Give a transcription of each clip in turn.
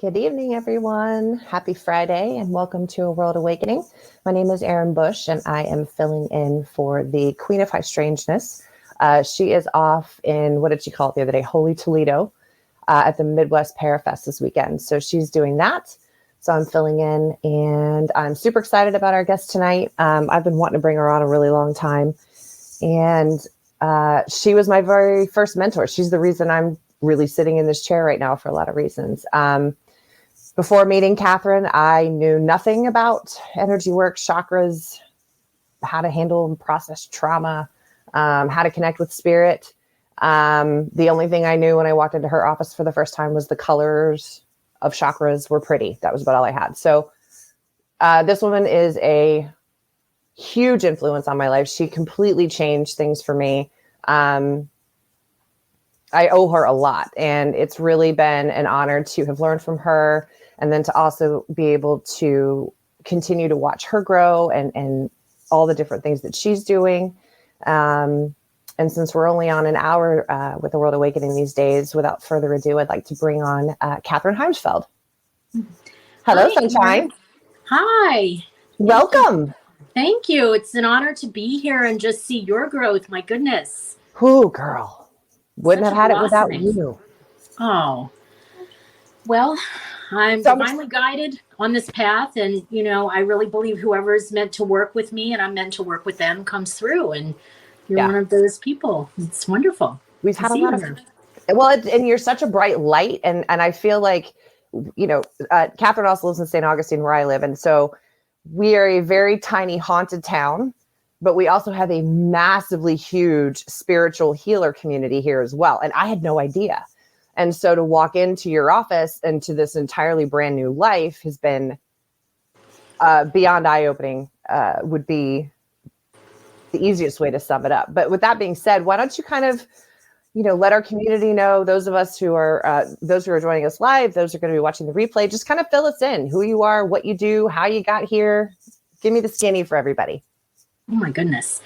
Good evening, everyone. Happy Friday and welcome to A World Awakening. My name is Erin Bush and I am filling in for the Queen of High Strangeness. She is off in, what did she call it the other day? Holy Toledo at the Midwest Parafest this weekend. So she's doing that. So I'm filling in and I'm super excited about our guest tonight. I've been wanting to bring her on a really long time. And she was my very first mentor. She's the reason I'm really sitting in this chair right now for a lot of reasons. Before meeting Catherine, I knew nothing about energy work, chakras, how to handle and process trauma, how to connect with spirit. The only thing I knew when I walked into her office for the first time was the colors of chakras were pretty. That was about all I had. So this woman is a huge influence on my life. She completely changed things for me. I owe her a lot, and it's really been an honor to have learned from her, and then to also be able to continue to watch her grow and all the different things that she's doing. And since we're only on an hour with the World Awakening these days, without further ado, I'd like to bring on Catherine Heymsfeld. Hello, Hi, Sunshine. Hi. Welcome. Thank you. It's an honor to be here and just see your growth. My goodness. Ooh, girl. Wouldn't Such have had a it without blossoming. you. Oh, well, I'm So divinely guided on this path. And, I really believe whoever's meant to work with me and I'm meant to work with them comes through. And you're one of those people. It's wonderful. We've had a lot of, and you're such a bright light. And I feel like, Catherine also lives in St. Augustine where I live. And so we are a very tiny haunted town, but we also have a massively huge spiritual healer community here as well. And I had no idea. And so to walk into your office and to this entirely brand new life has been beyond eye-opening, would be the easiest way to sum it up. But with that being said, why don't you kind of, let our community know, those of us who are joining us live, those who are going to be watching the replay, just kind of fill us in, who you are, what you do, how you got here. Give me the skinny for everybody. Oh my goodness.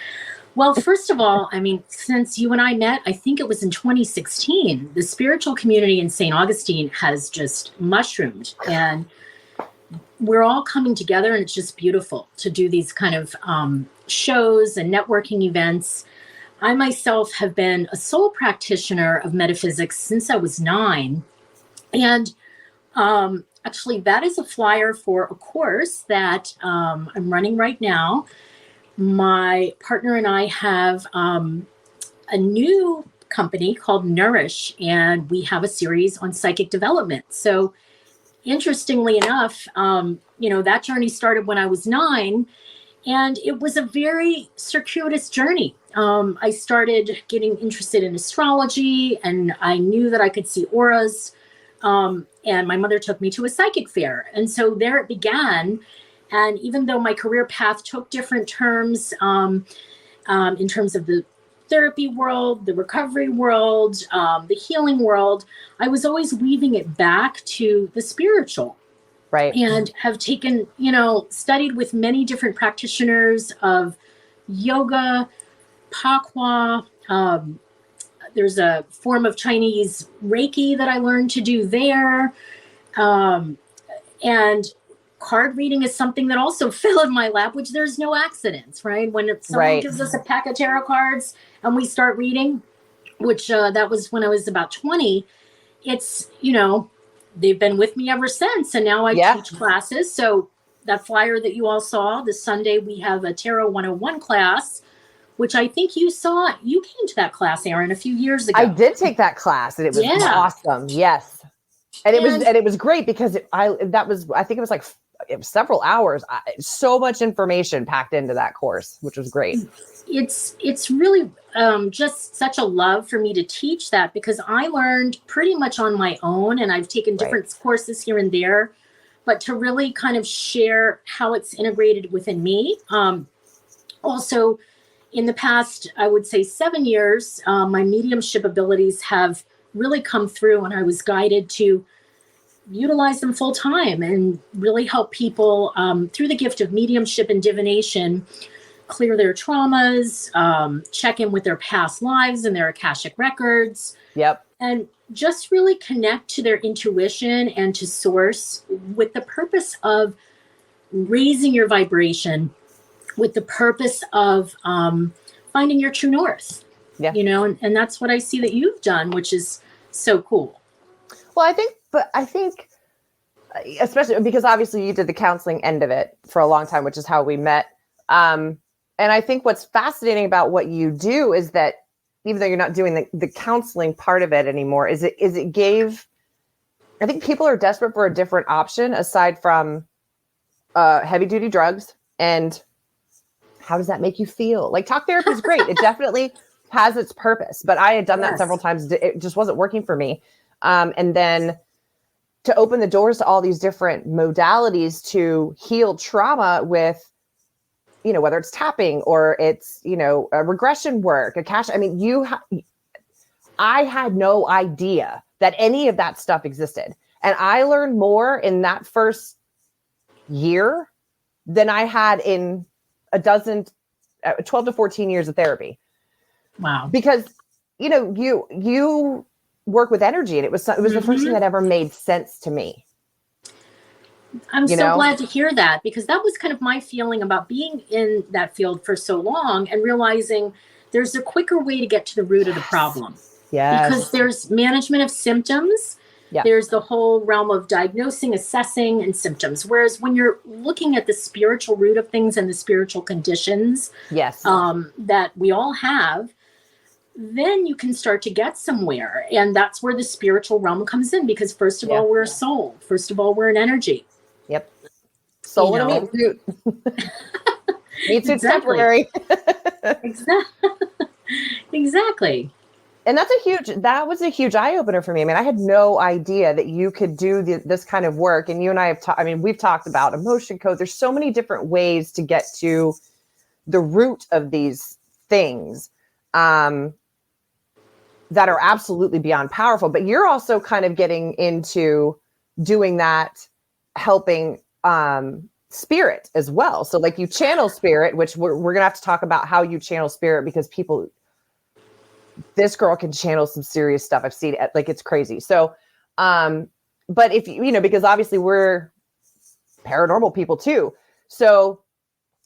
Well, first of all, since you and I met, I think it was in 2016, the spiritual community in St. Augustine has just mushroomed, and we're all coming together, and it's just beautiful to do these kind of shows and networking events. I myself have been a soul practitioner of metaphysics since I was 9. And actually, that is a flyer for a course that I'm running right now. My partner and I have a new company called Nourish, and we have a series on psychic development. So interestingly enough, that journey started when I was 9, and it was a very circuitous journey. I started getting interested in astrology, and I knew that I could see auras. And my mother took me to a psychic fair. And so there it began. And even though my career path took different terms in terms of the therapy world, the recovery world, the healing world, I was always weaving it back to the spiritual. Right. And have taken, studied with many different practitioners of yoga, pakwa. There's a form of Chinese Reiki that I learned to do there. And card reading is something that also fell in my lap, which there's no accidents, right? When someone gives us a pack of tarot cards and we start reading, which that was when I was about 20, it's, they've been with me ever since. And now I teach classes. So that flyer that you all saw, this Sunday, we have a Tarot 101 class, which I think you saw. You came to that class, Erin, a few years ago. I did take that class and it was awesome. Yes. And it was great because I think it was like, it was several hours, so much information packed into that course, which was great. It's really just such a love for me to teach that, because I learned pretty much on my own, and I've taken different courses here and there, but to really kind of share how it's integrated within me. Also, in the past, I would say 7 years, my mediumship abilities have really come through, and I was guided to utilize them full time and really help people through the gift of mediumship and divination clear their traumas, check in with their past lives and their Akashic records. Yep. And just really connect to their intuition and to source with the purpose of raising your vibration, with the purpose of finding your true north. Yeah. And that's what I see that you've done, which is so cool. Well, I think especially because obviously you did the counseling end of it for a long time, which is how we met. And I think what's fascinating about what you do is that even though you're not doing the counseling part of it anymore, is it gave, I think people are desperate for a different option aside from heavy duty drugs. And how does that make you feel? Like, talk therapy is great. It definitely has its purpose, but I had done that several times. It just wasn't working for me. And then to open the doors to all these different modalities to heal trauma with, whether it's tapping or it's, a regression work, I had no idea that any of that stuff existed. And I learned more in that first year than I had in 12 to 14 years of therapy. Wow. Because, you work with energy, and it was the first thing that ever made sense to me. I'm so glad to hear that, because that was kind of my feeling about being in that field for so long and realizing there's a quicker way to get to the root of the problem. Yes. Because there's management of symptoms. Yeah. There's the whole realm of diagnosing, assessing, and symptoms. Whereas when you're looking at the spiritual root of things and the spiritual conditions that we all have, then you can start to get somewhere. And that's where the spiritual realm comes in, because first of all, we're a soul. First of all, we're an energy. Yep. Soul in a meat suit. Meat suit's temporary. Exactly. And that was a huge eye opener for me. I mean, I had no idea that you could do this kind of work. And you and I have we've talked about emotion code. There's so many different ways to get to the root of these things. That are absolutely beyond powerful, but you're also kind of getting into doing that, helping spirit as well. So like you channel spirit, which we're gonna have to talk about how you channel spirit, because this girl can channel some serious stuff. I've seen it, like, it's crazy. So, but if because obviously we're paranormal people too. So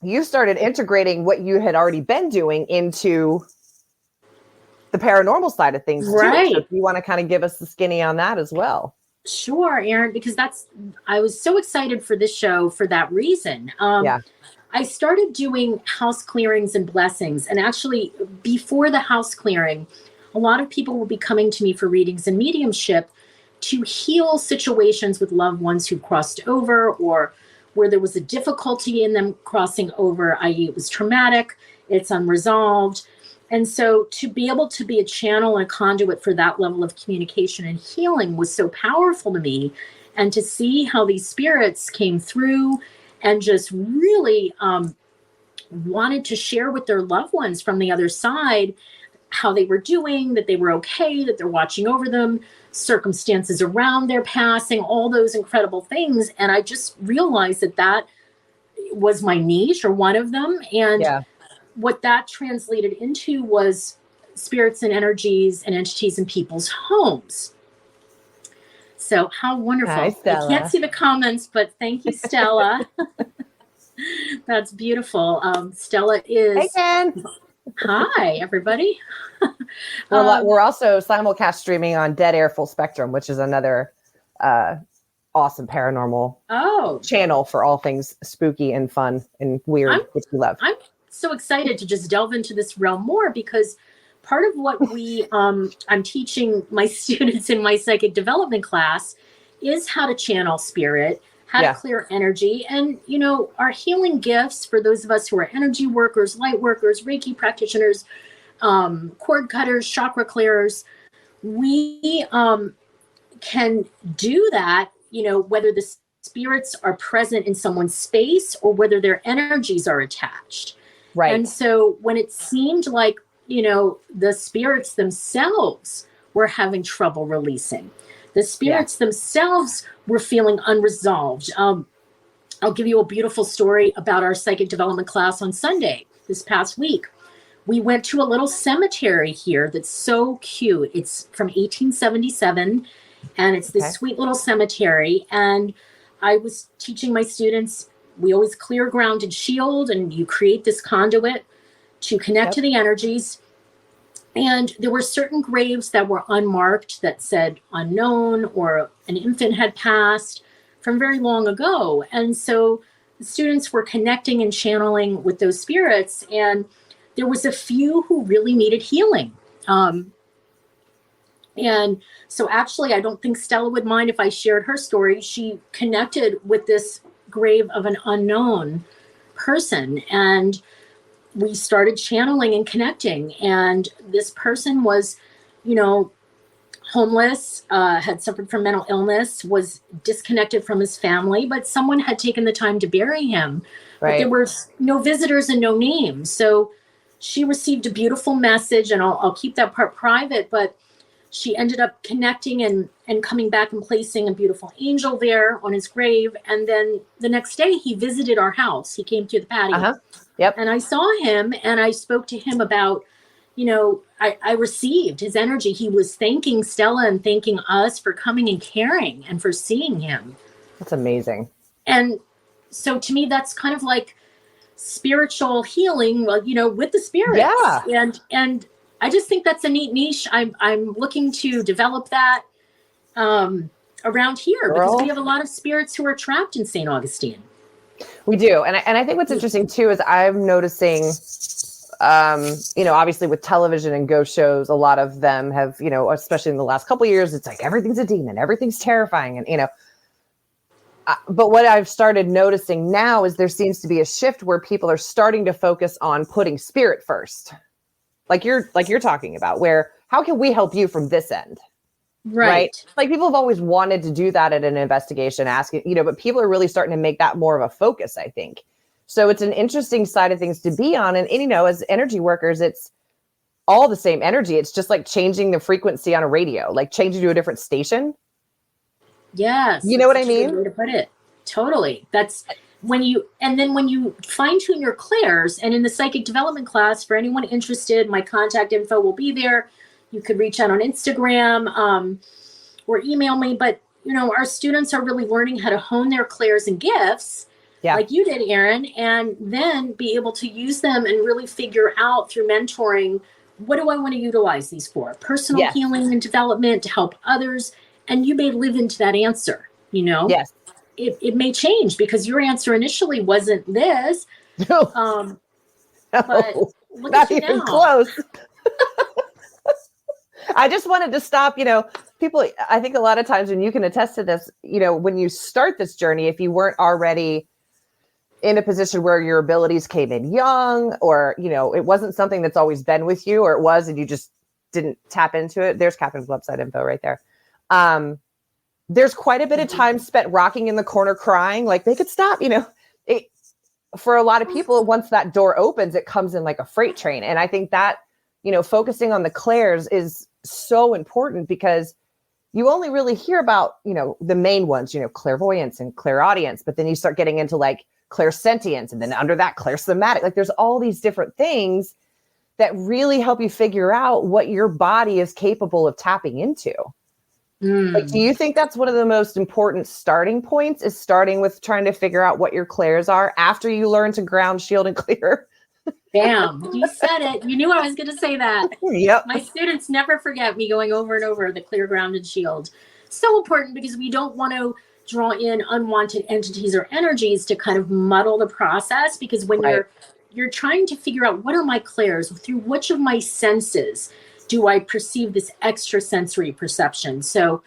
you started integrating what you had already been doing into the paranormal side of things, right? Too. So if you want to kind of give us the skinny on that as well. Sure, Erin, because I was so excited for this show for that reason. I started doing house clearings and blessings, and actually before the house clearing, a lot of people will be coming to me for readings and mediumship to heal situations with loved ones who crossed over, or where there was a difficulty in them crossing over, i.e. it was traumatic, it's unresolved. And so to be able to be a channel and a conduit for that level of communication and healing was so powerful to me. And to see how these spirits came through and just really wanted to share with their loved ones from the other side how they were doing, that they were okay, that they're watching over them, circumstances around their passing, all those incredible things. And I just realized that was my niche, or one of them. And what that translated into was spirits and energies and entities in people's homes. So how wonderful. Hi, I can't see the comments, but thank you, Stella. That's beautiful. Stella is... Hey, Ken. Hi, everybody. We're also simulcast streaming on Dead Air Full Spectrum, which is another awesome paranormal channel for all things spooky and fun and weird, which we love. I'm so excited to just delve into this realm more, because part of what I'm teaching my students in my psychic development class is how to channel spirit, how to clear energy, and our healing gifts for those of us who are energy workers, light workers, Reiki practitioners, cord cutters, chakra clearers. We can do that, whether the spirits are present in someone's space or whether their energies are attached. Right. And so when it seemed like, the spirits themselves were having trouble releasing, the spirits themselves were feeling unresolved. I'll give you a beautiful story about our psychic development class on Sunday this past week. we went to a little cemetery here that's so cute. It's from 1877, and it's this Okay. sweet little cemetery. And I was teaching my students, we always clear, ground, and shield, and you create this conduit to connect Yep. to the energies. And there were certain graves that were unmarked that said unknown, or an infant had passed from very long ago. And so the students were connecting and channeling with those spirits. And there was a few who really needed healing. And so actually, I don't think Stella would mind if I shared her story. She connected with this grave of an unknown person, and we started channeling and connecting. And this person was, you know, homeless, had suffered from mental illness, was disconnected from his family, but someone had taken the time to bury him. But there Right. were no visitors and no names. So she received a beautiful message, and I'll keep that part private, but she ended up connecting and coming back and placing a beautiful angel there on his grave. And then the next day he visited our house. He came to the patio. Uh-huh. Yep. And I saw him and I spoke to him about, you know, I received his energy. He was thanking Stella and thanking us for coming and caring and for seeing him. That's amazing. And so to me, that's kind of like spiritual healing, well, you know, with the spirits. Yeah. And I just think that's a neat niche. I'm looking to develop that around here, because we have a lot of spirits who are trapped in St. Augustine. We do. And I think what's interesting too is I'm noticing, you know, obviously with television and ghost shows, a lot of them have, you know, especially in the last couple of years, it's like everything's a demon, everything's terrifying. And, you know, but what I've started noticing now is there seems to be a shift where people are starting to focus on putting spirit first. Like you're talking about, where how can we help you from this end? Right. Like people have always wanted to do that at an investigation, asking, you know, but people are really starting to make that more of a focus, I think. So it's an interesting side of things to be on. And you know, as energy workers, it's all the same energy. It's just like changing the frequency on a radio, like changing to a different station. Yes. You know what I mean? Good way to put it. Totally. That's when you fine tune your clairs, and in the psychic development class, for anyone interested, my contact info will be there. You could reach out on Instagram or email me. But, you know, our students are really learning how to hone their clairs and gifts, like you did, Erin, and then be able to use them and really figure out through mentoring, what do I want to utilize these for? Personal healing and development to help others. And you may live into that answer, you know? Yes. It may change, because your answer initially wasn't this. No. But look Not at you even now. close. I just wanted to stop, you know, people, I think a lot of times, when you can attest to this, you know, when you start this journey, if you weren't already in a position where your abilities came in young, or, you know, it wasn't something that's always been with you, or it was, and you just didn't tap into it. There's Catherine's website info right there. There's quite a bit of time spent rocking in the corner crying. Like they could stop, you know, for a lot of people, once that door opens, it comes in like a freight train. And I think that, you know, focusing on the clairs is so important, because you only really hear about, you know, the main ones, you know, clairvoyance and clairaudience, but then you start getting into like clairsentience, and then under that clairsomatic. Like there's all these different things that really help you figure out what your body is capable of tapping into. Like, do you think that's one of the most important starting points, is starting with trying to figure out what your clairs are after you learn to ground, shield, and clear? Bam. You said it. You knew I was going to say that. Yep. My students never forget me going over and over the clear, ground, and shield. So important, because we don't want to draw in unwanted entities or energies to kind of muddle the process, because when you're trying to figure out, what are my clairs, through which of my senses do I perceive this extrasensory perception? So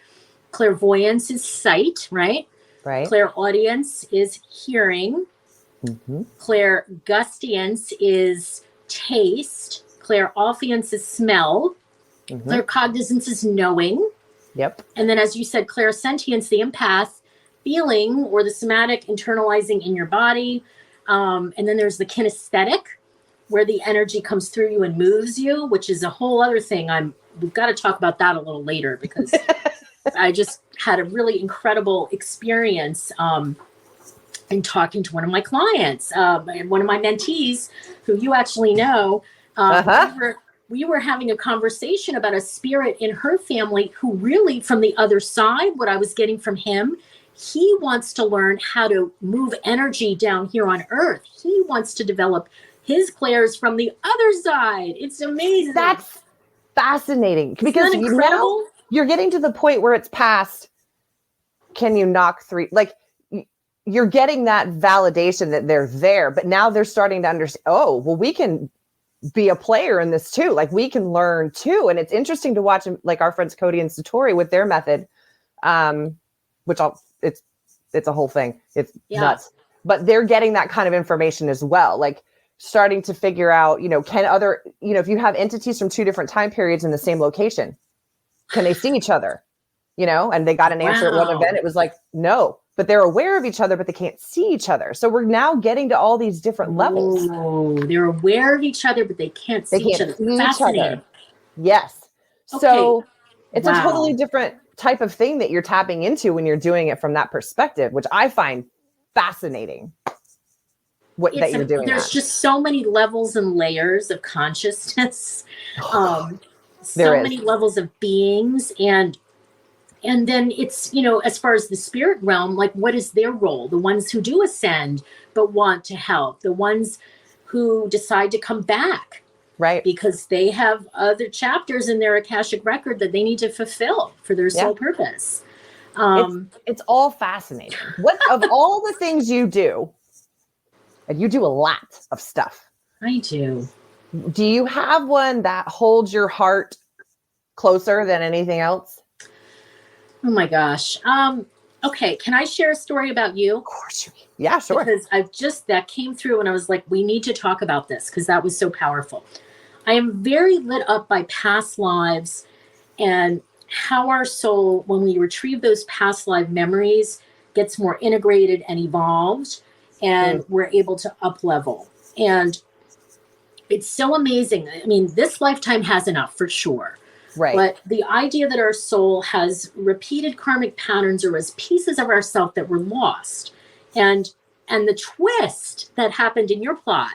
clairvoyance is sight, right? Right. Clairaudience is hearing. Mm-hmm. Clairgustience is taste. Clairaudience is smell. Mm-hmm. Claircognizance is knowing. Yep. And then, as you said, clairsentience, the empath, feeling, or the somatic, internalizing in your body. And then there's the kinesthetic, where the energy comes through you and moves you, which is a whole other thing. We've got to talk about that a little later, because I just had a really incredible experience in talking to one of my clients, one of my mentees, who you actually know, Uh-huh. We were having a conversation about a spirit in her family who really, from the other side, what I was getting from him, he wants to learn how to move energy down here on earth. He wants to develop his clairs from the other side. It's amazing. That's fascinating because Isn't that incredible? now you're getting to the point where it's past, can you knock three? Like you're getting that validation that they're there, but now they're starting to understand, oh, well, we can be a player in this too. Like we can learn too. And it's interesting to watch like our friends Cody and Satori with their method, which it's a whole thing. It's nuts, but they're getting that kind of information as well. Like starting to figure out, can other, if you have entities from two different time periods in the same location, can they see each other? And they got an answer at one event. It was like, no, but they're aware of each other, but they can't see each other. So we're now getting to all these different levels. Oh, they're aware of each other, but they can't see each other. Fascinating. Yes. Okay. So it's a totally different type of thing that you're tapping into when you're doing it from that perspective, which I find fascinating. That you're doing. There's just so many levels and layers of consciousness. So many levels of beings, and then it's, as far as the spirit realm, like what is their role? The ones who do ascend but want to help, the ones who decide to come back, right? Because they have other chapters in their Akashic record that they need to fulfill for their soul purpose. It's all fascinating. What of all the things you do, and you do a lot of stuff. I do. Do you have one that holds your heart closer than anything else? Oh my gosh. Okay. Can I share a story about you? Of course you can. Yeah, sure. Because that came through and I was like, we need to talk about this because that was so powerful. I am very lit up by past lives and how our soul, when we retrieve those past life memories, gets more integrated and evolved, and we're able to up level. And it's so amazing. I mean, this lifetime has enough for sure. Right. But the idea that our soul has repeated karmic patterns or as pieces of ourself that were lost, and the twist that happened in your plot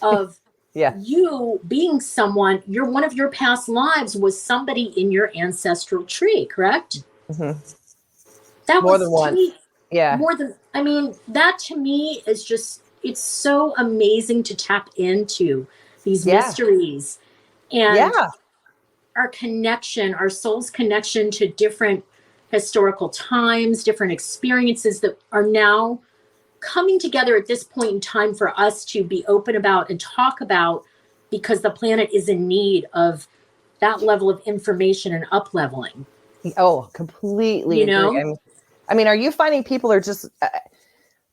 of you being someone, one of your past lives was somebody in your ancestral tree, correct? Mm-hmm. That more was than once. That to me is just, it's so amazing to tap into these mysteries and our connection, our soul's connection to different historical times, different experiences that are now coming together at this point in time for us to be open about and talk about, because the planet is in need of that level of information and up leveling. Oh, completely agree. I mean, are you finding people are just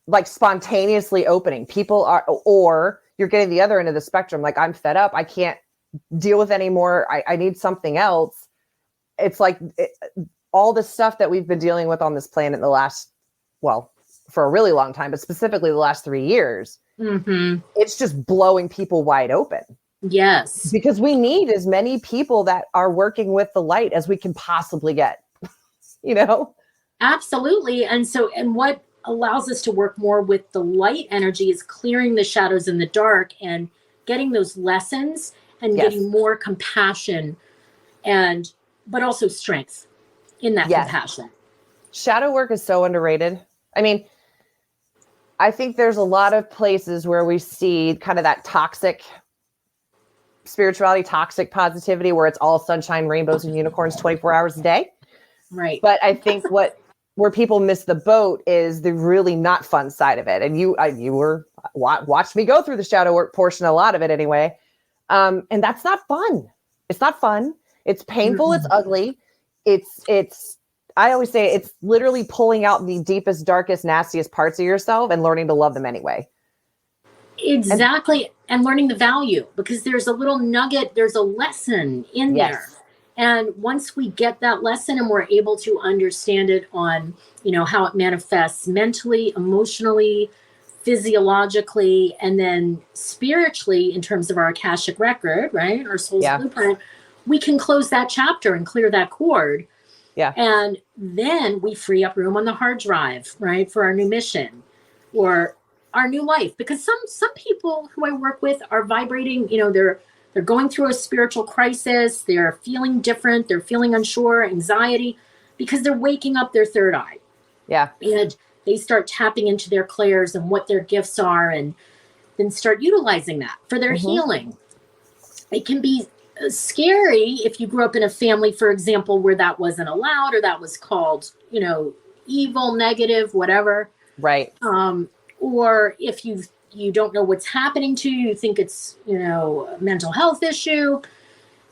like spontaneously opening? People are, or you're getting the other end of the spectrum. Like, I'm fed up. I can't deal with anymore. I need something else. It's like all the stuff that we've been dealing with on this planet for a really long time, but specifically the last 3 years, it's just blowing people wide open. Yes. Because we need as many people that are working with the light as we can possibly get, Absolutely. And what allows us to work more with the light energy is clearing the shadows in the dark and getting those lessons and getting more compassion but also strength in that compassion. Shadow work is so underrated. I mean, I think there's a lot of places where we see kind of that toxic spirituality, toxic positivity, where it's all sunshine, rainbows, and unicorns 24 hours a day. Right. But I think where people miss the boat is the really not fun side of it. And you watched me go through the shadow work portion, a lot of it anyway. And that's not fun. It's not fun. It's painful. It's ugly. I always say it's literally pulling out the deepest, darkest, nastiest parts of yourself and learning to love them anyway. Exactly. And learning the value, because there's a little nugget, there's a lesson in there. And once we get that lesson and we're able to understand it on, how it manifests mentally, emotionally, physiologically, and then spiritually in terms of our Akashic record, right? Our soul's blueprint, we can close that chapter and clear that cord. Yeah. And then we free up room on the hard drive, right, for our new mission or our new life. Because some people who I work with are vibrating, they're going through a spiritual crisis. They're feeling different. They're feeling unsure, anxiety, because they're waking up their third eye. Yeah. And they start tapping into their clairs and what their gifts are, and then start utilizing that for their healing. It can be scary if you grew up in a family, for example, where that wasn't allowed, or that was called, evil, negative, whatever. Right. Or if you don't know what's happening to you, you think it's, a mental health issue,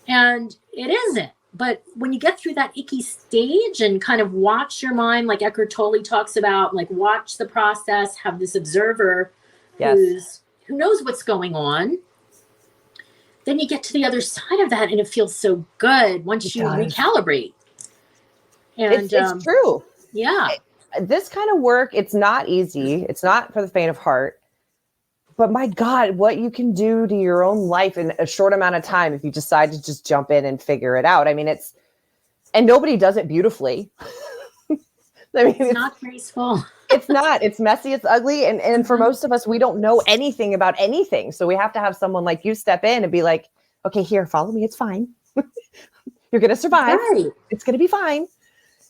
and it isn't. But when you get through that icky stage and kind of watch your mind, like Eckhart Tolle talks about, like watch the process, have this observer who knows what's going on, then you get to the other side of that and it feels so good once you recalibrate. And it's true. Yeah. This kind of work, it's not easy. It's not for the faint of heart. But my God, what you can do to your own life in a short amount of time if you decide to just jump in and figure it out. I mean, and nobody does it beautifully. I mean, it's not graceful. It's not. It's messy. It's ugly. And for most of us, we don't know anything about anything. So we have to have someone like you step in and be like, okay, here, follow me. It's fine. You're going to survive. Right. It's going to be fine.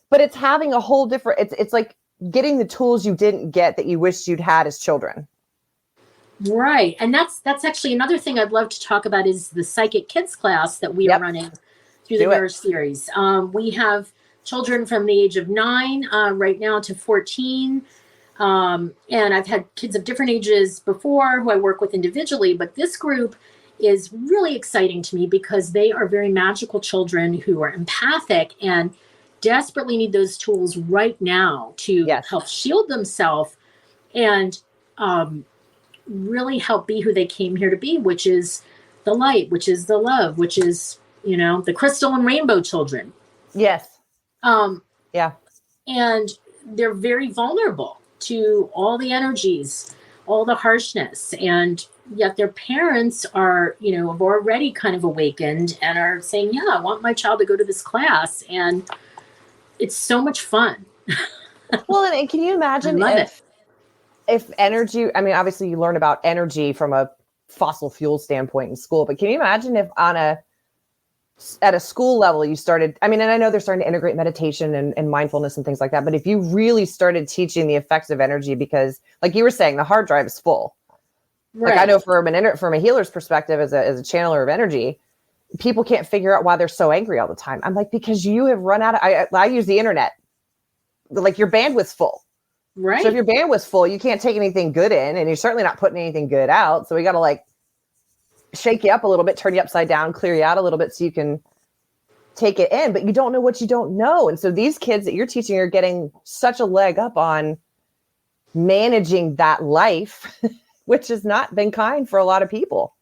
But it's having a whole different, it's like getting the tools you didn't get that you wished you'd had as children. Right. And that's actually another thing I'd love to talk about is the Psychic Kids class that we are running through the Nourish series. We have children from the age of 9 right now to 14. And I've had kids of different ages before who I work with individually, but this group is really exciting to me because they are very magical children who are empathic and desperately need those tools right now to help shield themselves and really help be who they came here to be, which is the light, which is the love, which is, the crystal and rainbow children. Yes. Yeah. And they're very vulnerable to all the energies, all the harshness. And yet their parents are, have already kind of awakened and are saying, yeah, I want my child to go to this class. And it's so much fun. Well, and can you imagine if energy, I mean, obviously you learn about energy from a fossil fuel standpoint in school, but can you imagine if at a school level you started, I mean, and I know they're starting to integrate meditation and mindfulness and things like that, but if you really started teaching the effects of energy, because like you were saying, the hard drive is full. Right. Like I know from a healer's perspective, as a channeler of energy, people can't figure out why they're so angry all the time. I'm like, because you have run out of, I use the internet, like your bandwidth's full. Right. So if your bandwidth's full, you can't take anything good in, and you're certainly not putting anything good out. So we got to like shake you up a little bit, turn you upside down, clear you out a little bit so you can take it in, but you don't know what you don't know. And so these kids that you're teaching are getting such a leg up on managing that life, which has not been kind for a lot of people.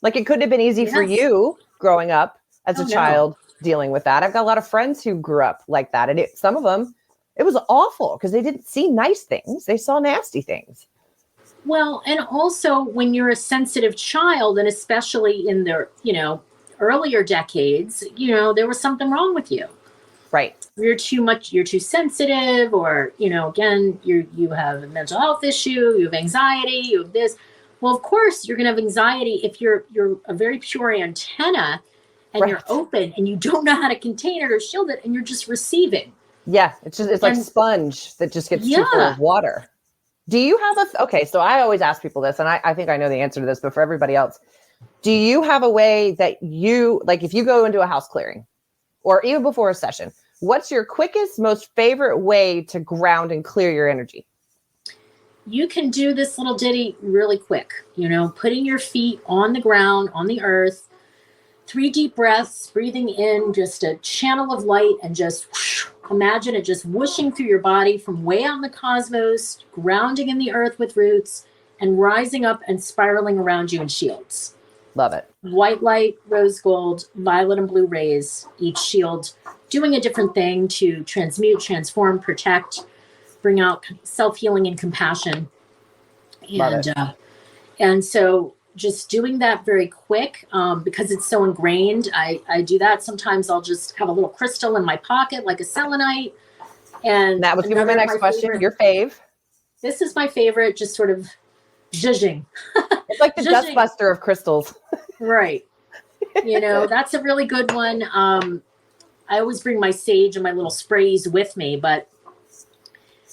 Like it couldn't have been easy for you growing up as a child dealing with that. I've got a lot of friends who grew up like that. And some of them, it was awful because they didn't see nice things. They saw nasty things. Well, and also when you're a sensitive child, and especially in the, earlier decades, there was something wrong with you. Right. You're too sensitive, or, again, you have a mental health issue, you have anxiety, you have this. Well, of course you're going to have anxiety if you're a very pure antenna and you're open and you don't know how to contain it or shield it and you're just receiving. Yeah. It's like sponge that just gets too full of water. Do you have okay, so I always ask people this, and I think I know the answer to this, but for everybody else, do you have a way that you, like if you go into a house clearing or even before a session, what's your quickest, most favorite way to ground and clear your energy? You can do this little ditty really quick, putting your feet on the ground, on the earth, 3 deep breaths, breathing in just a channel of light and just imagine it just whooshing through your body from way out in the cosmos, grounding in the earth with roots and rising up and spiraling around you in shields. Love it. White light, rose gold, violet and blue rays, each shield doing a different thing to transmute, transform, protect, bring out self-healing and compassion. And so just doing that very quick, because it's so ingrained. I do that. Sometimes I'll just have a little crystal in my pocket, like a selenite. And that was going to be my next question. Your fave? This is my favorite, just sort of zhuzhing. It's like the dustbuster of crystals. Right. That's a really good one. I always bring my sage and my little sprays with me, but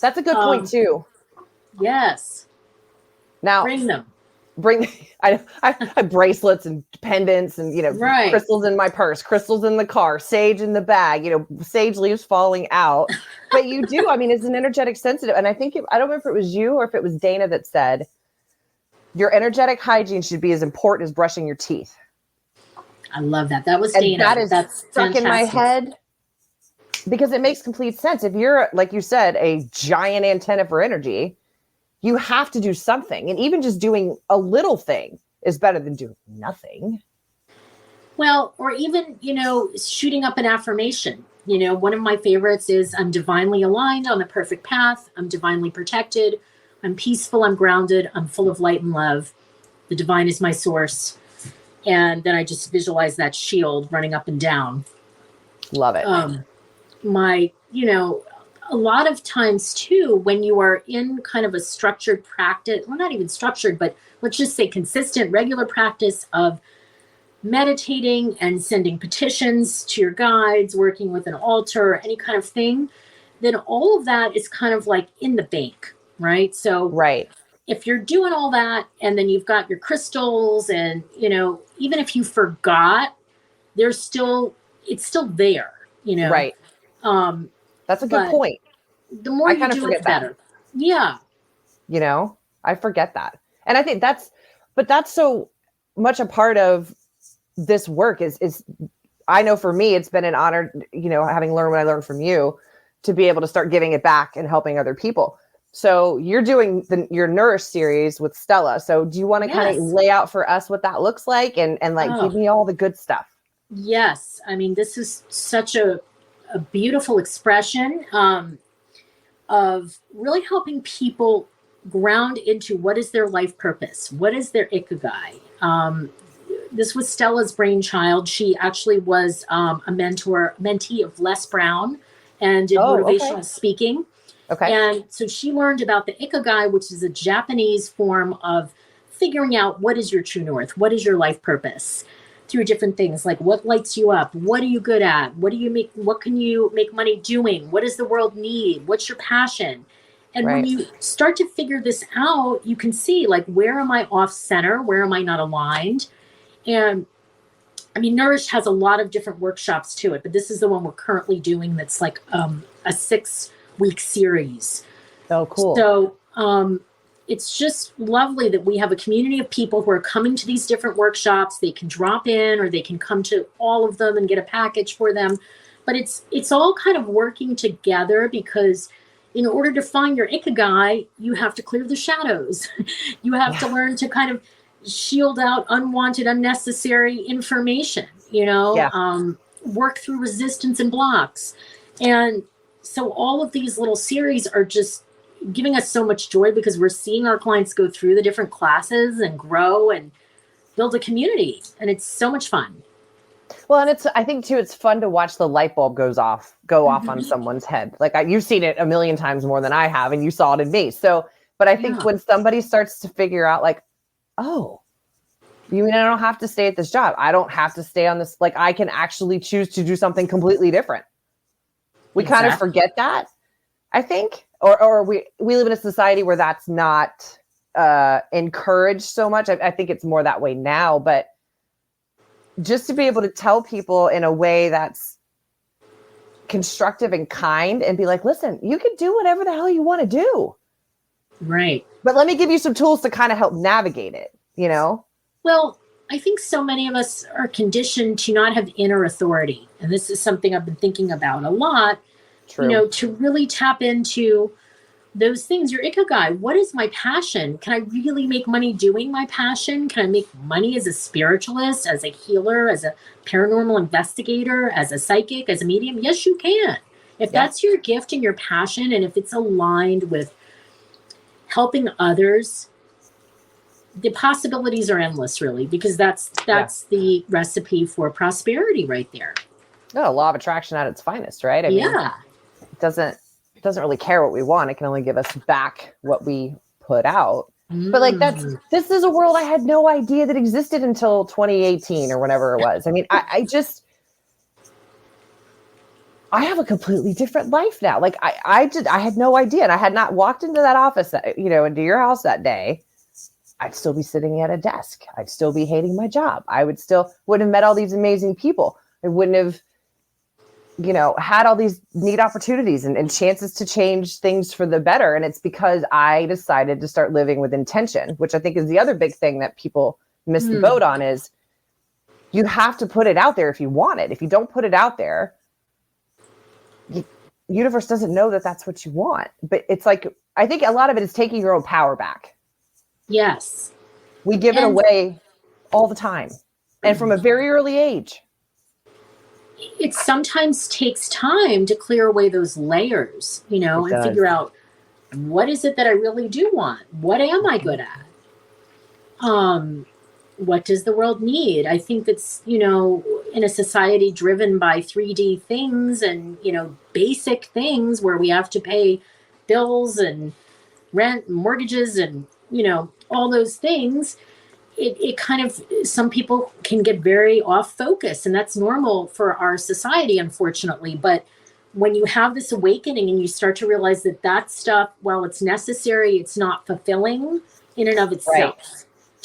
that's a good point too. Yes. Now bring them. I bracelets and pendants and, Right. crystals in my purse, crystals in the car, sage in the bag, sage leaves falling out. But you do, it's an energetic sensitive. And I think, I don't remember if it was you or if it was Dana that said, your energetic hygiene should be as important as brushing your teeth. I love that. That was And Dana. that is That's stuck fantastic. in my head because it makes complete sense. If you're, like you said, a giant antenna for energy, you have to do something. And even just doing a little thing is better than doing nothing. Well, or even, shooting up an affirmation. One of my favorites is, I'm divinely aligned on the perfect path. I'm divinely protected. I'm peaceful. I'm grounded. I'm full of light and love. The divine is my source. And then I just visualize that shield running up and down. Love it. A lot of times too, when you are in kind of a structured practice, well, not even structured, but let's just say consistent, regular practice of meditating and sending petitions to your guides, working with an altar, any kind of thing, then all of that is kind of like in the bank, right? So right. If you're doing all that and then you've got your crystals and, even if you forgot, it's still there, Right. That's a good point. The more you do it, the better. Yeah. I forget that. And I think that's so much a part of this work is I know for me, it's been an honor, having learned what I learned from you, to be able to start giving it back and helping other people. So you're doing your Nourish series with Stella. So do you want to kind of lay out for us what that looks like and give me all the good stuff? Yes. This is such a beautiful expression of really helping people ground into what is their life purpose, what is their ikigai. This was Stella's brainchild. She actually was a mentee of Les Brown and did motivational speaking. Okay. And so she learned about the ikigai, which is a Japanese form of figuring out what is your true north, what is your life purpose, through different things like what lights you up, what are you good at, what can you make money doing, what does the world need, what's your passion. And when you start to figure this out, you can see where am I off center, where am I not aligned. And Nourish has a lot of different workshops to it, but this is the one we're currently doing that's like a 6-week series. Oh, cool. So it's just lovely that we have a community of people who are coming to these different workshops. They can drop in or they can come to all of them and get a package for them. But it's all kind of working together because in order to find your ikigai, you have to clear the shadows. You have to learn to kind of shield out unwanted, unnecessary information, work through resistance and blocks. And so all of these little series are just giving us so much joy because we're seeing our clients go through the different classes and grow and build a community. And it's so much fun. Well, and I think too, it's fun to watch the light bulb go off on someone's head. You've seen it a million times more than I have, and you saw it in me. So, but I think when somebody starts to figure out oh, you mean I don't have to stay at this job? I don't have to stay on this. I can actually choose to do something completely different. We kind of forget that, I think, or we live in a society where that's not encouraged so much. I think it's more that way now, but just to be able to tell people in a way that's constructive and kind and be like, listen, you can do whatever the hell you want to do. Right. But let me give you some tools to kind of help navigate it, Well, I think so many of us are conditioned to not have inner authority. And this is something I've been thinking about a lot. True. To really tap into those things, your ikigai. What is my passion? Can I really make money doing my passion? Can I make money as a spiritualist, as a healer, as a paranormal investigator, as a psychic, as a medium? Yes, you can. If that's your gift and your passion, and if it's aligned with helping others, the possibilities are endless, really, because that's the recipe for prosperity right there. No, law of attraction at its finest, right? I mean, it doesn't really care what we want. It can only give us back what we put out. But like Mm. this is a world I had no idea that existed until 2018 or whenever it was. I mean, I have a completely different life now. Like I had no idea, and I had not walked into that office, into your house that day. I'd still be sitting at a desk. I'd still be hating my job. I wouldn't have met all these amazing people. I wouldn't have, had all these neat opportunities and chances to change things for the better. And it's because I decided to start living with intention, which I think is the other big thing that people miss the boat on is you have to put it out there if you want it. If you don't put it out there, the universe doesn't know that that's what you want. But it's like, I think a lot of it is taking your own power back. Yes. We give it away all the time. And from a very early age. It sometimes takes time to clear away those layers, and figure out what is it that I really do want? What am I good at? What does the world need? I think that's, in a society driven by 3D things and, basic things where we have to pay bills and rent and mortgages and, all those things. It kind of, some people can get very off focus, and that's normal for our society, unfortunately. But when you have this awakening and you start to realize that stuff, while it's necessary, it's not fulfilling in and of itself.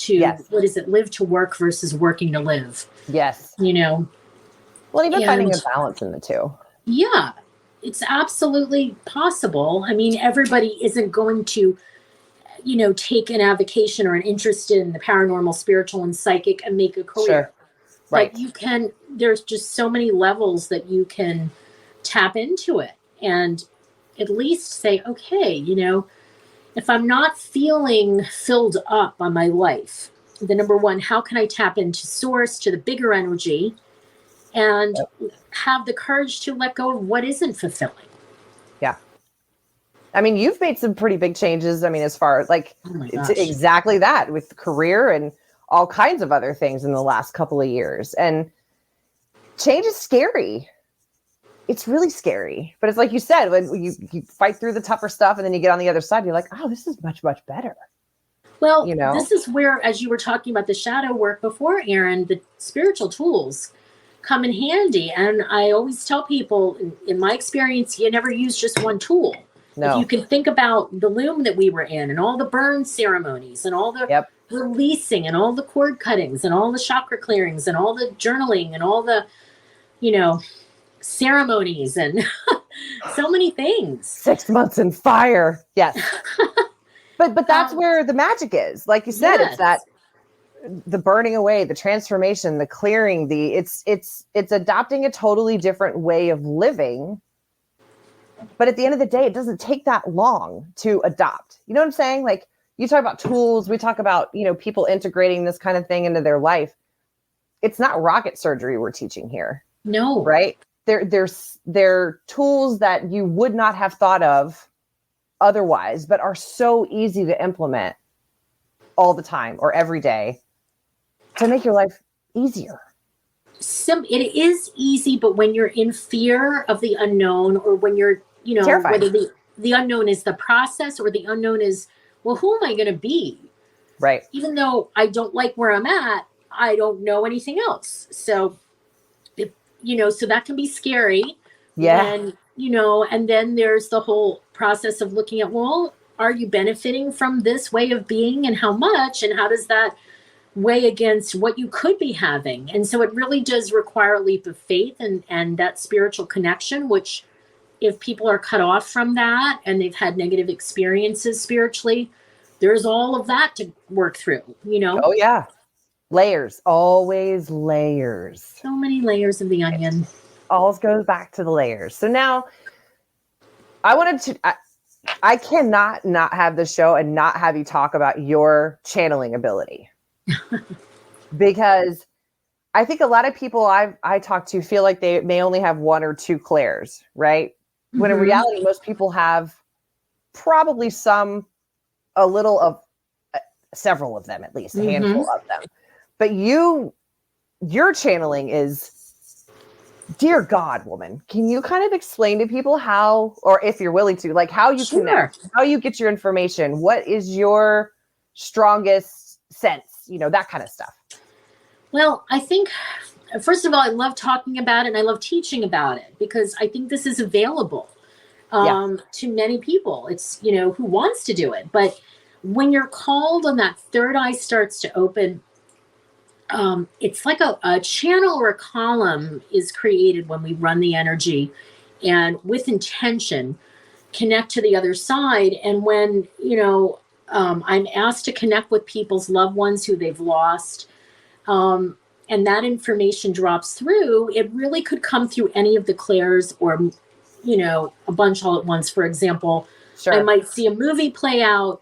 Right. What is it? Live to work versus working to live. Yes. Well, even finding a balance in the two. Yeah, it's absolutely possible. I mean, everybody isn't going to take an avocation or an interest in the paranormal, spiritual, and psychic and make a career. Sure. Right. But there's just so many levels that you can tap into it and at least say, okay, if I'm not feeling filled up on my life, the number one, how can I tap into source, to the bigger energy, and have the courage to let go of what isn't fulfilling? Yeah. I mean, you've made some pretty big changes. I mean, as far as exactly that with career and all kinds of other things in the last couple of years. And change is scary. It's really scary. But it's like you said, when you fight through the tougher stuff and then you get on the other side, you're like, oh, this is much, much better. Well, this is where, as you were talking about the shadow work before, Erin, the spiritual tools come in handy. And I always tell people, in my experience, you never use just one tool. No. If you can think about the loom that we were in and all the burn ceremonies and all the releasing and all the cord cuttings and all the chakra clearings and all the journaling and all the, ceremonies and so many things. 6 months in fire. Yes. but that's where the magic is. Like you said, It's that the burning away, the transformation, the clearing, it's adopting a totally different way of living. But at the end of the day, it doesn't take that long to adopt. You know what I'm saying? Like you talk about tools, we talk about, people integrating this kind of thing into their life. It's not rocket surgery we're teaching here. No. Right? They're tools that you would not have thought of otherwise, but are so easy to implement all the time or every day to make your life easier. It is easy, but when you're in fear of the unknown, or when you're, terrified. Whether the unknown is the process or the unknown is, well, who am I going to be? Right. Even though I don't like where I'm at, I don't know anything else. So, so that can be scary. Yeah. And, and then there's the whole process of looking at, well, are you benefiting from this way of being, and how much, and how does that weigh against what you could be having? And so it really does require a leap of faith and that spiritual connection, which if people are cut off from that and they've had negative experiences spiritually, there's all of that to work through, Oh, yeah. Layers, always layers. So many layers of the onion. All goes back to the layers. So now I cannot not have this show and not have you talk about your channeling ability. Because I think a lot of people I talk to feel like they may only have one or two clairs, right? When in reality, most people have probably a little of several of them, at least a handful of them. But your channeling is, dear God, woman, can you kind of explain to people how, or if you're willing to, like how you connect, how you get your information? What is your strongest sense, that kind of stuff? Well, I think, first of all, I love talking about it and I love teaching about it because I think this is available to many people. It's, who wants to do it. But when you're called and that third eye starts to open, it's like a channel or a column is created when we run the energy and with intention connect to the other side. And when, I'm asked to connect with people's loved ones who they've lost, and that information drops through, it really could come through any of the clairs or, a bunch all at once. For example, Sure. I might see a movie play out,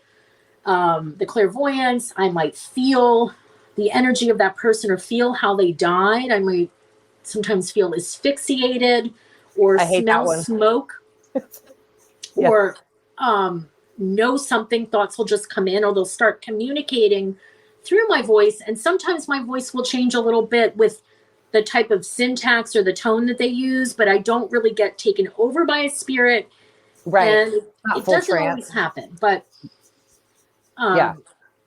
the clairvoyance, I might feel the energy of that person or feel how they died. I might sometimes feel asphyxiated or I hate that smell one. smoke Yeah. or know something. Thoughts will just come in or they'll start communicating through my voice. And sometimes my voice will change a little bit with the type of syntax or the tone that they use, but I don't really get taken over by a spirit. Right. And Not it full doesn't trance. always happen, but Yeah.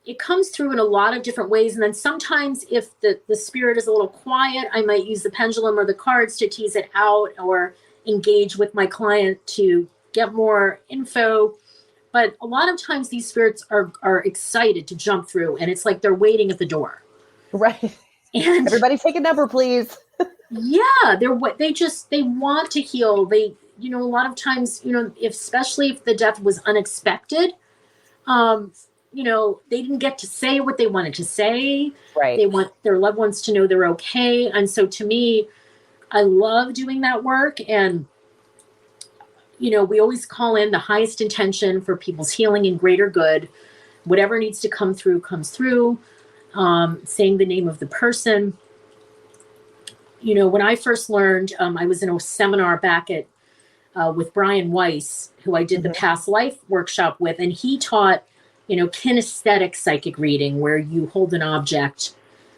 it comes through in a lot of different ways. And then sometimes if the spirit is a little quiet, I might use the pendulum or the cards to tease it out or engage with my client to get more info. But a lot of times these spirits are excited to jump through and it's like they're waiting at the door. Right. And Everybody take a number, please. yeah, they want to heal. They, a lot of times, especially if the death was unexpected, they didn't get to say what they wanted to say. Right. They want their loved ones to know they're okay. And so to me, I love doing that work. And, we always call in the highest intention for people's healing and greater good. Whatever needs to come through, comes through. Saying the name of the person. When I first learned, I was in a seminar back at with Brian Weiss, who I did the past life workshop with, and he taught, kinesthetic psychic reading, where you hold an object,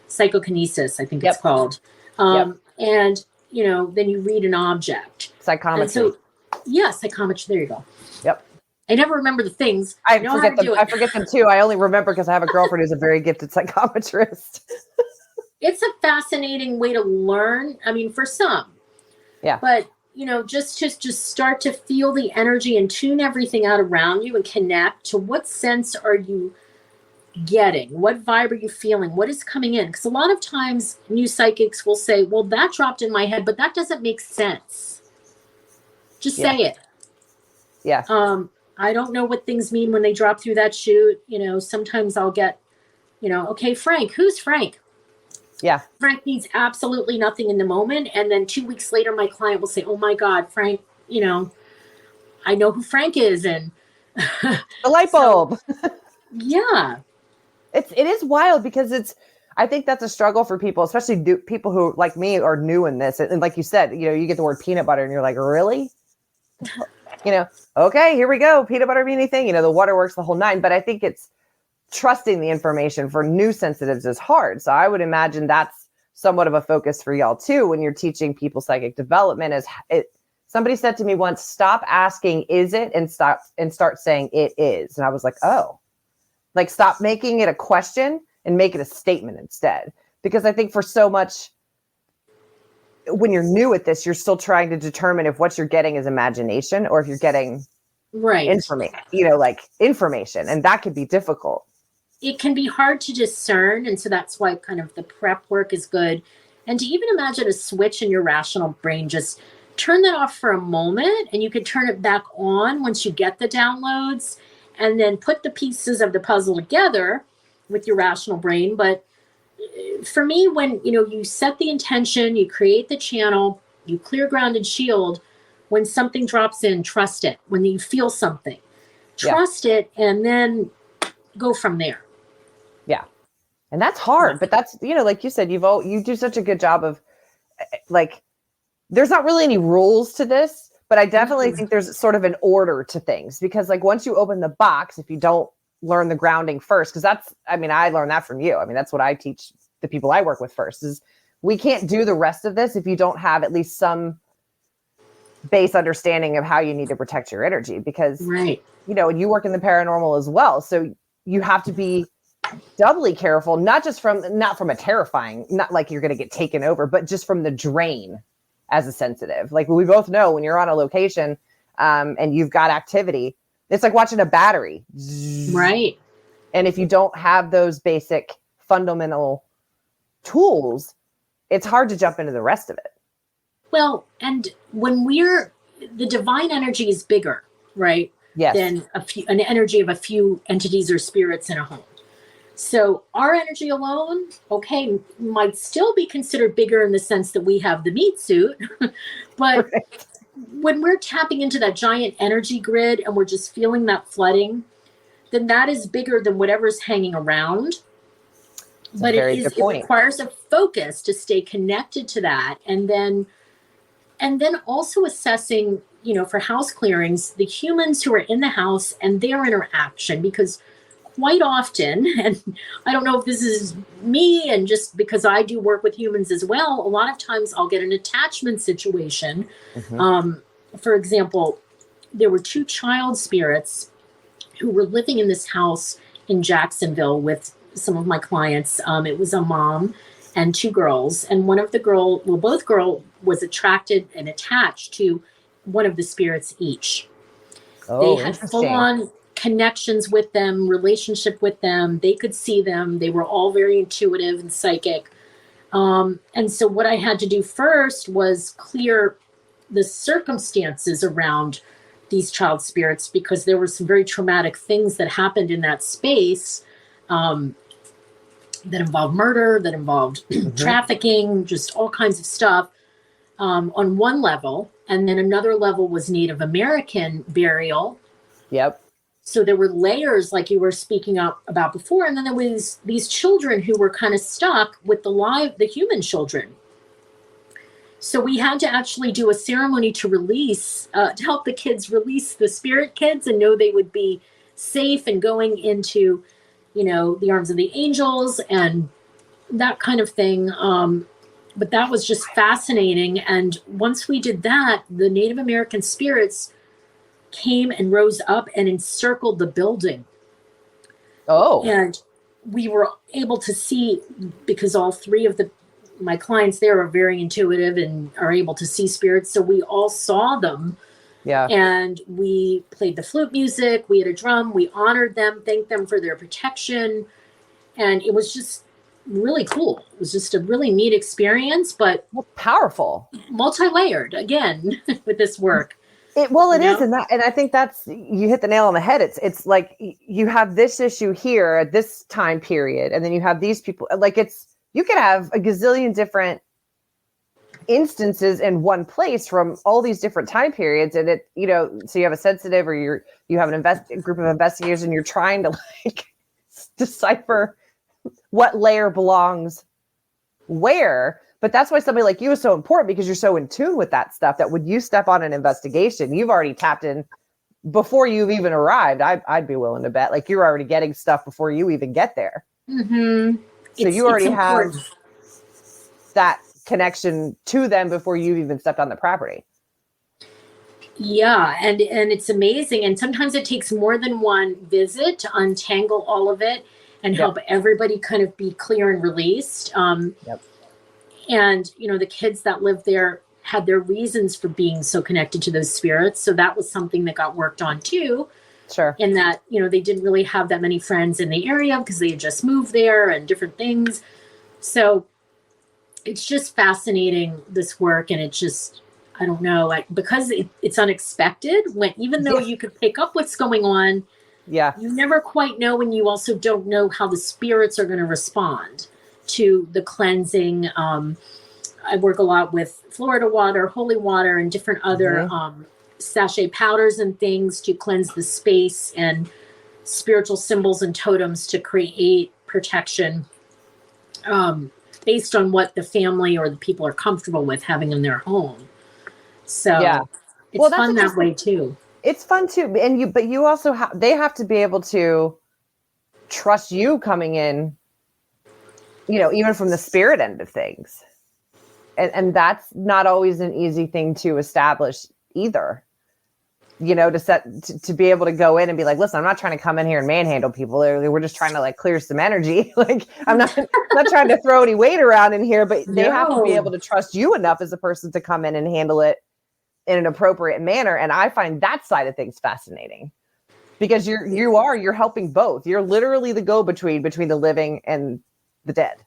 psychokinesis, I think it's called. And, then you read an object. Psychometry. And so, yeah, psychometry. There you go. Yep. I never remember the things. I forget them too. I only remember because I have a girlfriend who's a very gifted psychometrist. It's a fascinating way to learn. I mean, for some. Yeah. But, just start to feel the energy and tune everything out around you and connect to what sense are you getting? What vibe are you feeling? What is coming in? Because a lot of times new psychics will say, well, that dropped in my head, but that doesn't make sense. Just say it. Yeah. I don't know what things mean when they drop through that chute. Sometimes I'll get, okay, Frank, who's Frank? Yeah. Frank needs absolutely nothing in the moment. And then 2 weeks later, my client will say, oh my God, Frank, I know who Frank is. And the light bulb. Yeah. It is wild because I think that's a struggle for people, especially people who like me are new in this. And like you said, you get the word peanut butter and you're like, really? Okay, here we go. Peanut butter be anything, the waterworks, the whole nine. But I think it's trusting the information for new sensitives is hard. So I would imagine that's somewhat of a focus for y'all too, when you're teaching people psychic development. Somebody said to me once, stop asking, is it? And start saying it is. And I was like, oh, like stop making it a question and make it a statement instead. Because I think for so much, when you're new at this, you're still trying to determine if what you're getting is imagination or if you're getting information, information. And that could be difficult. It can be hard to discern. And so that's why kind of the prep work is good. And to even imagine a switch in your rational brain, just turn that off for a moment and you can turn it back on once you get the downloads and then put the pieces of the puzzle together with your rational brain. But for me, when, you set the intention, you create the channel, you clear ground and shield, when something drops in, trust it. When you feel something, trust it, and then go from there. Yeah. And that's hard, but that's, like you said, you do such a good job of there's not really any rules to this, but I definitely think there's sort of an order to things because once you open the box, if you don't learn the grounding first, because I learned that from you. That's what I teach the people I work with first is we can't do the rest of this if you don't have at least some base understanding of how you need to protect your energy because, and you work in the paranormal as well. So you have to be doubly careful, not from a terrifying, not like you're going to get taken over, but just from the drain as a sensitive. Like we both know when you're on a location and you've got activity, it's like watching a battery. Right. And if you don't have those basic fundamental tools, it's hard to jump into the rest of it. Well, and when the divine energy is bigger, right? Yes. Than an energy of a few entities or spirits in a home. So our energy alone, okay, might still be considered bigger in the sense that we have the meat suit, but Right. when we're tapping into that giant energy grid and we're just feeling that flooding, then that is bigger than whatever's hanging around. That's but it point. requires a focus to stay connected to that, and then also assessing, for house clearings, the humans who are in the house and their interaction, because quite often, and I don't know if this is me and just because I do work with humans as well, a lot of times I'll get an attachment situation. For example, there were 2 child spirits who were living in this house in Jacksonville with some of my clients. It was a mom and 2 girls, and both girls was attracted and attached to one of the spirits each. They had full-on connections with them, relationship with them. They could see them. They were all very intuitive and psychic. And so what I had to do first was clear the circumstances around these child spirits, because there were some very traumatic things that happened in that space, that involved murder, that involved trafficking, just all kinds of stuff, on one level. And then another level was Native American burial. Yep. So there were layers, like you were speaking about before. And then there was these children who were kind of stuck with the human children. So we had to actually do a ceremony to release, to help the kids release the spirit kids and know they would be safe and going into, the arms of the angels and that kind of thing. But that was just fascinating. And once we did that, the Native American spirits came and rose up and encircled the building. Oh. And we were able to see, because all 3 of my clients there are very intuitive and are able to see spirits. So we all saw them. Yeah. And we played the flute music. We had a drum. We honored them, thanked them for their protection. And it was just really cool. It was just a really neat experience, but powerful, multi-layered again with this work. It is. And I think you hit the nail on the head. It's like you have this issue here at this time period. And then you have these people, like you could have a gazillion different instances in one place from all these different time periods. And so you have a sensitive, or you have a group of investigators, and you're trying to decipher what layer belongs where. But that's why somebody like you is so important, because you're so in tune with that stuff that when you step on an investigation, you've already tapped in before you've even arrived. I'd be willing to bet, like, you're already getting stuff before you even get there. So you already have that connection to them before you've even stepped on the property. Yeah, and it's amazing. And sometimes it takes more than one visit to untangle all of it and help everybody kind of be clear and released. And, the kids that lived there had their reasons for being so connected to those spirits. So that was something that got worked on too. Sure. In that, they didn't really have that many friends in the area because they had just moved there and different things. So it's just fascinating, this work. And it's just, I don't know, because it's unexpected, even though you could pick up what's going on, you never quite know, and you also don't know how the spirits are going to respond to the cleansing. I work a lot with Florida water, holy water, and different other sachet powders and things to cleanse the space, and spiritual symbols and totems to create protection based on what the family or the people are comfortable with having in their home. So it's fun that way too. It's fun too. But you also they have to be able to trust you coming in, even from the spirit end of things. And that's not always an easy thing to establish either. to be able to go in and be like, listen, I'm not trying to come in here and manhandle people. We're just trying to like clear some energy. Like I'm not trying to throw any weight around in here, but they have to be able to trust you enough as a person to come in and handle it in an appropriate manner. And I find that side of things fascinating because you're helping both. You're literally the go-between between the living and the dead.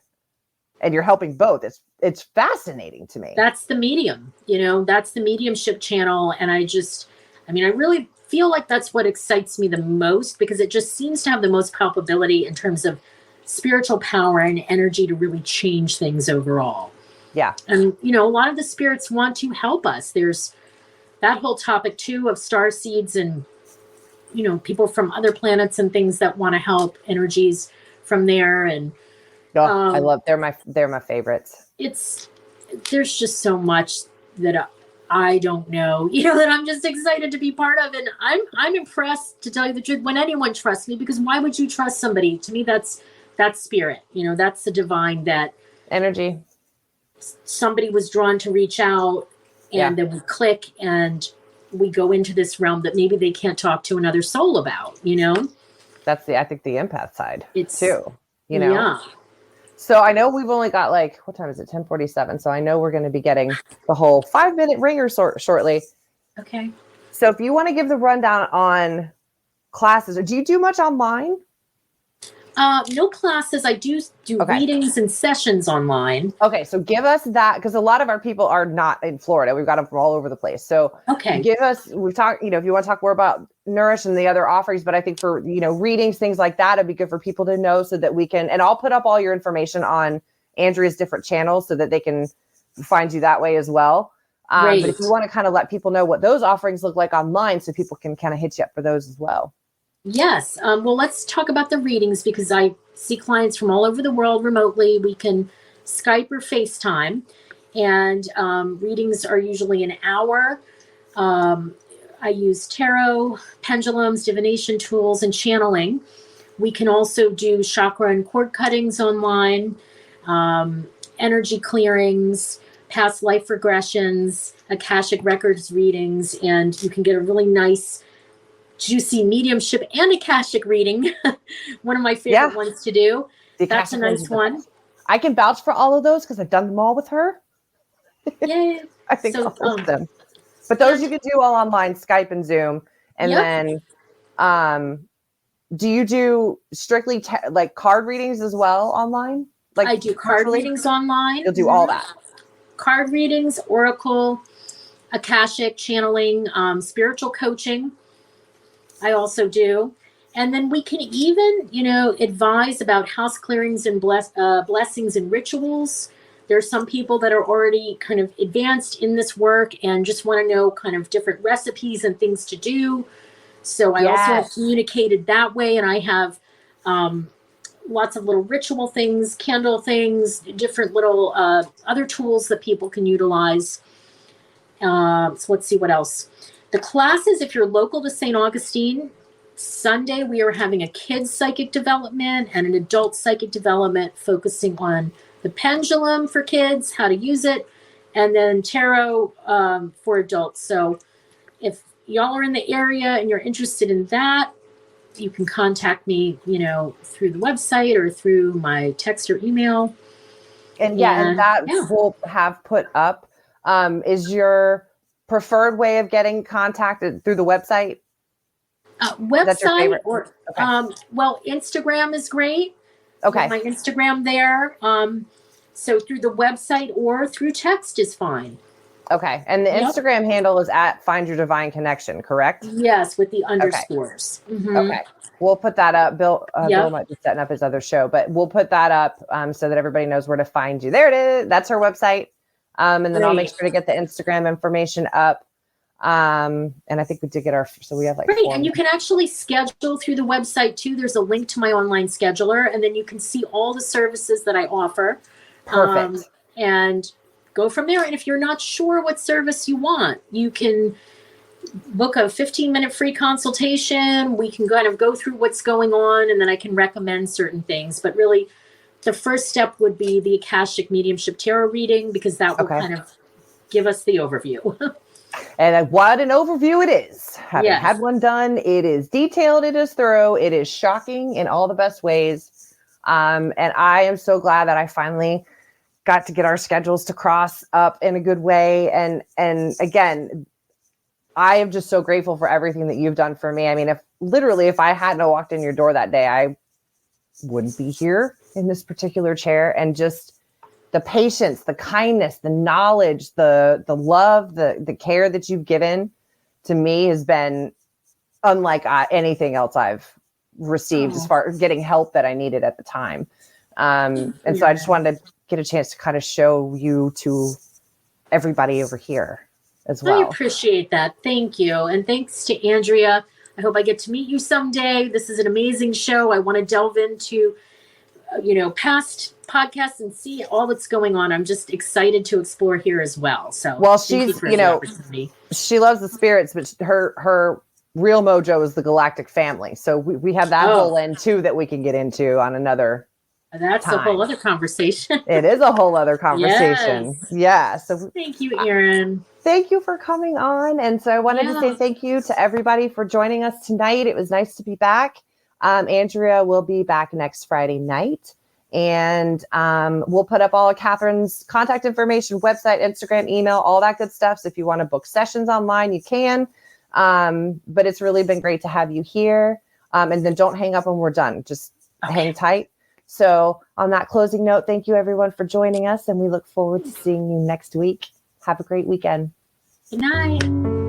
And you're helping both. It's fascinating to me. That's the medium, that's the mediumship channel. And I really feel like that's what excites me the most because it just seems to have the most palpability in terms of spiritual power and energy to really change things overall. Yeah. And, a lot of the spirits want to help us. There's that whole topic too of star seeds and, people from other planets and things that want to help energies from there. And I love, they're my favorites. There's just so much that I don't know, that I'm just excited to be part of. And I'm impressed, to tell you the truth, when anyone trusts me, because why would you trust somebody? To me, that's spirit, that's the divine, that energy. Somebody was drawn to reach out and then we click and we go into this realm that maybe they can't talk to another soul about, That's I think the empath side it's too, Yeah. So I know we've only got what time is it? 10:47. So I know we're going to be getting the whole 5-minute ringer shortly. Okay. So if you want to give the rundown on classes, or do you do much online? No classes. I do readings and sessions online. Okay. So give us that, because a lot of our people are not in Florida. We've got them from all over the place. So we've talked, if you want to talk more about Nourish and the other offerings, but I think for, readings, things like that, it'd be good for people to know so that we can, and I'll put up all your information on Andrea's different channels so that they can find you that way as well. But if you want to kind of let people know what those offerings look like online so people can kind of hit you up for those as well. Yes. Well, let's talk about the readings because I see clients from all over the world remotely. We can Skype or FaceTime, and readings are usually an hour. I use tarot, pendulums, divination tools, and channeling. We can also do chakra and cord cuttings online, energy clearings, past life regressions, Akashic records readings, and you can get a really nice juicy mediumship and Akashic reading. One of my favorite ones to do. That's a nice one. I can vouch for all of those because I've done them all with her. Yay. I think all of them. But those you can do all online, Skype and Zoom. And then do you do strictly card readings as well online? I do card readings online. You'll do all that. Card readings, oracle, Akashic, channeling, spiritual coaching. I also do. And then we can even, advise about house clearings and blessings and rituals. There are some people that are already kind of advanced in this work and just want to know kind of different recipes and things to do. So I also have communicated that way. And I have lots of little ritual things, candle things, different little other tools that people can utilize. So let's see what else. The classes, if you're local to St. Augustine, Sunday we are having a kids psychic development and an adult psychic development focusing on the pendulum for kids, how to use it, and then tarot for adults. So if y'all are in the area and you're interested in that, you can contact me, through the website or through my text or email. And we'll have put up. Is your preferred way of getting contacted through the website? Website or Instagram is great. Okay. My Instagram there. So through the website or through text is fine. Okay. And the Instagram handle is at Find Your Divine Connection, correct? Yes, with the underscores. Okay. Mm-hmm. Okay. We'll put that up. Bill might be setting up his other show, but we'll put that up so that everybody knows where to find you. There it is. That's her website. And then I'll make sure to get the Instagram information up. And I think we did get so we have great. And you can actually schedule through the website too. There's a link to my online scheduler, and then you can see all the services that I offer. Perfect. And go from there. And if you're not sure what service you want, you can book a 15-minute free consultation. We can kind of go through what's going on, and then I can recommend certain things. But really, the first step would be the Akashic Mediumship Tarot reading, because that will kind of give us the overview. And what an overview it is. Having Yes. had one done, it is detailed, it is thorough, it is shocking in all the best ways. And I am so glad that I finally got to get our schedules to cross up in a good way. And again, I am just so grateful for everything that you've done for me. I mean, if I hadn't walked in your door that day, I wouldn't be here in this particular chair. And just the patience, the kindness, the knowledge, the love, the care that you've given to me has been unlike anything else I've received as far as getting help that I needed at the time. And so I just wanted to get a chance to kind of show you to everybody over here as well. I appreciate that. Thank you. And thanks to Andrea. I hope I get to meet you someday. This is an amazing show. I want to delve into, past podcasts and see all that's going on. I'm just excited to explore here as well. So, well, she's, she loves the spirits, but her real mojo is the galactic family. So we have that whole end too that we can get into on another. That's a whole other conversation. It is a whole other conversation. Yes. Yeah. So thank you, Erin. Thank you for coming on. And so I wanted to say thank you to everybody for joining us tonight. It was nice to be back. Andrea will be back next Friday night. And we'll put up all of Catherine's contact information, website, Instagram, email, all that good stuff. So if you want to book sessions online, you can. But it's really been great to have you here. And then don't hang up when we're done. Just hang tight. So on that closing note, thank you everyone for joining us. And we look forward to seeing you next week. Have a great weekend. Good night.